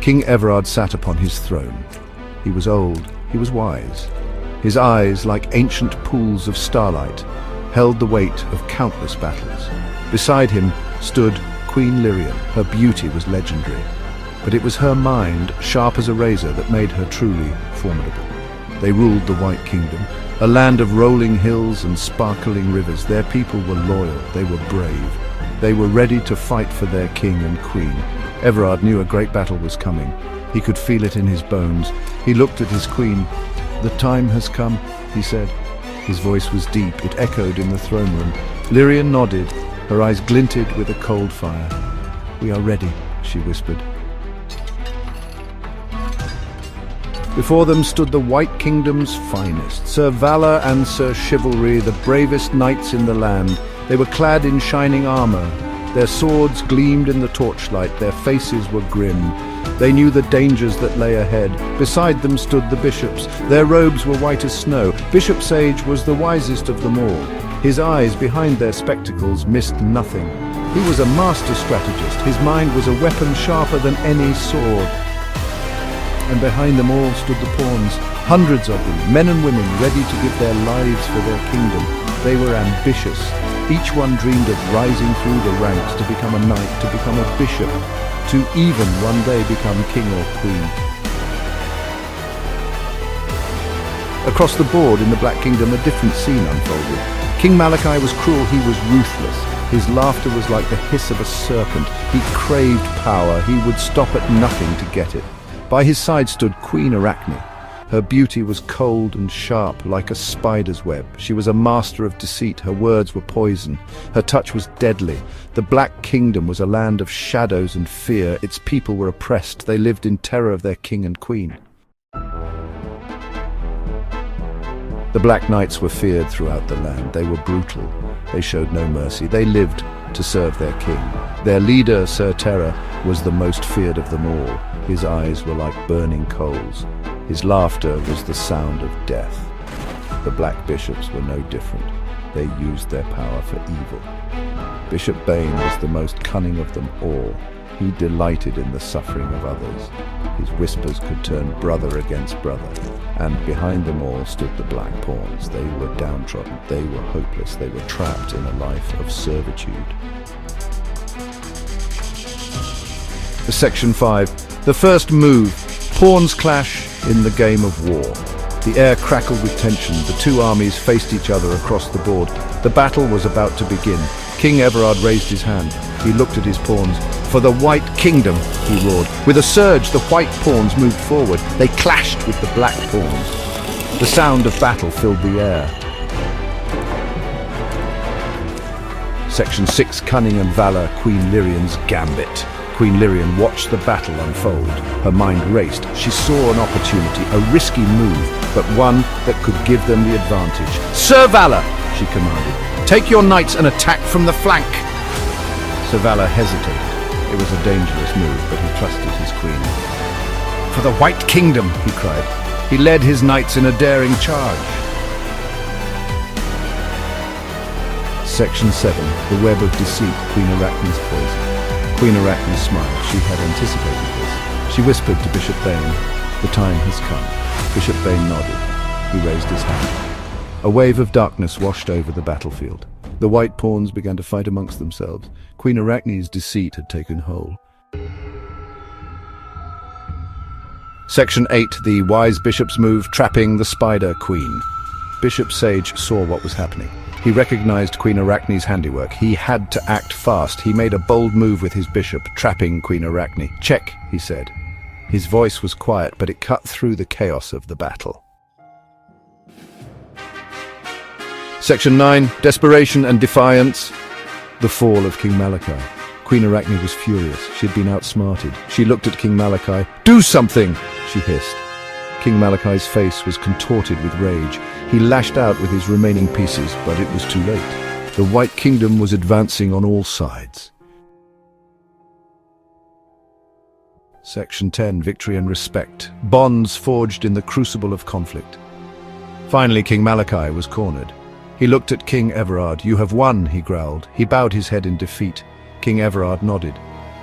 King Everard sat upon his throne. He was old, he was wise. His eyes, like ancient pools of starlight, held the weight of countless battles. Beside him stood Queen Lirien. Her beauty was legendary, but it was her mind, sharp as a razor, that made her truly formidable. They ruled the White Kingdom, a land of rolling hills and sparkling rivers. Their people were loyal, they were brave. They were ready to fight for their king and queen. Everard knew a great battle was coming. He could feel it in his bones. He looked at his queen. "The time has come," he said. His voice was deep, it echoed in the throne room. Lirien nodded, her eyes glinted with a cold fire. "We are ready," she whispered. Before them stood the White Kingdom's finest, Sir Valor and Sir Chivalry, the bravest knights in the land. They were clad in shining armor. Their swords gleamed in the torchlight, their faces were grim. They knew the dangers that lay ahead. Beside them stood the bishops. Their robes were white as snow. Bishop Sage was the wisest of them all. His eyes behind their spectacles missed nothing. He was a master strategist. His mind was a weapon sharper than any sword. And behind them all stood the pawns, hundreds of them, men and women ready to give their lives for their kingdom. They were ambitious. Each one dreamed of rising through the ranks to become a knight, to become a bishop, to even one day become king or queen. Across the board in the Black Kingdom, a different scene unfolded. King Malakai was cruel, he was ruthless. His laughter was like the hiss of a serpent. He craved power, he would stop at nothing to get it. By his side stood Queen Arachne. Her beauty was cold and sharp, like a spider's web. She was a master of deceit. Her words were poison. Her touch was deadly. The Black Kingdom was a land of shadows and fear. Its people were oppressed. They lived in terror of their king and queen. The Black Knights were feared throughout the land. They were brutal. They showed no mercy. They lived to serve their king. Their leader, Sir Terror, was the most feared of them all. His eyes were like burning coals. His laughter was the sound of death. The Black Bishops were no different. They used their power for evil. Bishop Bane was the most cunning of them all. He delighted in the suffering of others. His whispers could turn brother against brother. And behind them all stood the Black Pawns. They were downtrodden. They were hopeless. They were trapped in a life of servitude. Section 5. The first move. Pawns clash in the game of war. The air crackled with tension. The two armies faced each other across the board. The battle was about to begin. King Everard raised his hand. He looked at his pawns. "For the White Kingdom," he roared. With a surge, the white pawns moved forward. They clashed with the black pawns. The sound of battle filled the air. Section 6. Cunning and Valor. Queen Lirien's Gambit. Queen Lirien watched the battle unfold. Her mind raced. She saw an opportunity, a risky move, but one that could give them the advantage. "Sir Valor," she commanded, "take your knights and attack from the flank." Sir Valor hesitated. It was a dangerous move, but he trusted his queen. "For the White Kingdom," he cried. He led his knights in a daring charge. Section 7. The Web of Deceit. Queen Arachne's Poison. Queen Arachne smiled. She had anticipated this. She whispered to Bishop Bane, "The time has come." Bishop Bane nodded. He raised his hand. A wave of darkness washed over the battlefield. The white pawns began to fight amongst themselves. Queen Arachne's deceit had taken hold. Section 8. The Wise Bishop's Move. Trapping the Spider Queen. Bishop Sage saw what was happening. He recognized Queen Arachne's handiwork. He had to act fast. He made a bold move with his bishop, trapping Queen Arachne. "Check," he said. His voice was quiet, but it cut through the chaos of the battle. Section 9. Desperation and Defiance. The Fall of King Malakai. Queen Arachne was furious. She had been outsmarted. She looked at King Malakai. "Do something!" she hissed. King Malakai's face was contorted with rage. He lashed out with his remaining pieces, but it was too late. The White Kingdom was advancing on all sides. Section 10. Victory and Respect. Bonds forged in the crucible of conflict. Finally, King Malakai was cornered. He looked at King Everard. "You have won," he growled. He bowed his head in defeat. King Everard nodded.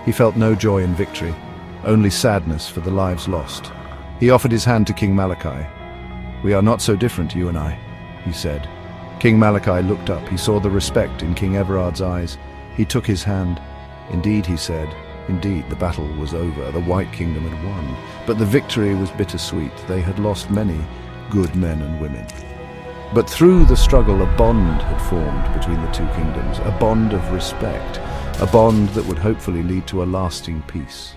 He felt no joy in victory, only sadness for the lives lost. He offered his hand to King Malakai. "We are not so different, you and I," he said. King Malakai looked up. He saw the respect in King Everard's eyes. He took his hand. "Indeed," he said, "indeed, the battle was over. The White Kingdom had won. But the victory was bittersweet. They had lost many good men and women." But through the struggle, a bond had formed between the two kingdoms, a bond of respect, a bond that would hopefully lead to a lasting peace.